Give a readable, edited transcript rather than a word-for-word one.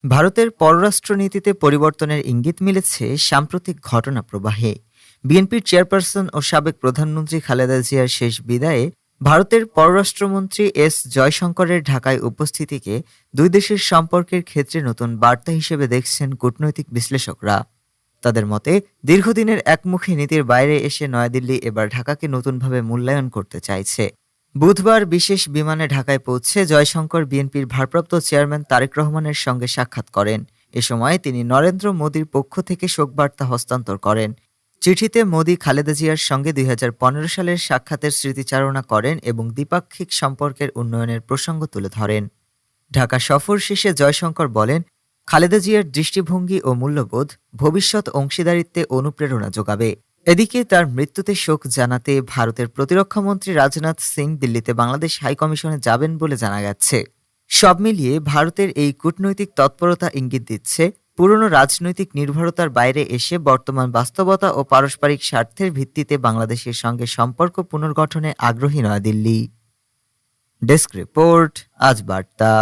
ভারতের পররাষ্ট্রনীতিতে পরিবর্তনের ইঙ্গিত মিলেছে সাম্প্রতিক ঘটনা প্রবাহে। বিএনপির চেয়ারপারসন ও সাবেক প্রধানমন্ত্রী খালেদা জিয়ার শেষ বিদায়ে ভারতের পররাষ্ট্রমন্ত্রী এস জয়শঙ্করের ঢাকায় উপস্থিতিকে দুই দেশের সম্পর্কের ক্ষেত্রে নতুন বার্তা হিসেবে দেখছেন কূটনৈতিক বিশ্লেষকরা। তাদের মতে, দীর্ঘদিনের একমুখী নীতির বাইরে এসে নয়াদিল্লি এবার ঢাকাকে নতুনভাবে মূল্যায়ন করতে চাইছে। বুধবার বিশেষ বিমানে ঢাকায় পৌঁছে জয়শঙ্কর বিএনপির ভারপ্রাপ্ত চেয়ারম্যান তারেক রহমানের সঙ্গে সাক্ষাৎ করেন। এ সময় তিনি নরেন্দ্র মোদীর পক্ষ থেকে শোকবার্তা হস্তান্তর করেন। চিঠিতে মোদী খালেদা জিয়ার সঙ্গে ২০১৫ সালের সাক্ষাতের স্মৃতিচারণা করেন এবং দ্বিপাক্ষিক সম্পর্কের উন্নয়নের প্রসঙ্গ তুলে ধরেন। ঢাকা সফর শেষে জয়শঙ্কর বলেন, খালেদা জিয়ার দৃষ্টিভঙ্গি ও মূল্যবোধ ভবিষ্যৎ অংশীদারিত্বে অনুপ্রেরণা যোগাবে। এদিকে তার মৃত্যুতে শোক জানাতে ভারতের প্রতিরক্ষামন্ত্রী রাজনাথ সিং দিল্লিতে বাংলাদেশ হাইকমিশনে যাবেন বলে জানা গেছে। সব মিলিয়ে ভারতের এই কূটনৈতিক তৎপরতা ইঙ্গিত দিচ্ছে পুরনো রাজনৈতিক নির্ভরতার বাইরে এসে বর্তমান বাস্তবতা ও পারস্পরিক স্বার্থের ভিত্তিতে বাংলাদেশের সঙ্গে সম্পর্ক পুনর্গঠনে আগ্রহী নয়াদিল্লি। ডেস্ক রিপোর্ট, আজ বার্তা।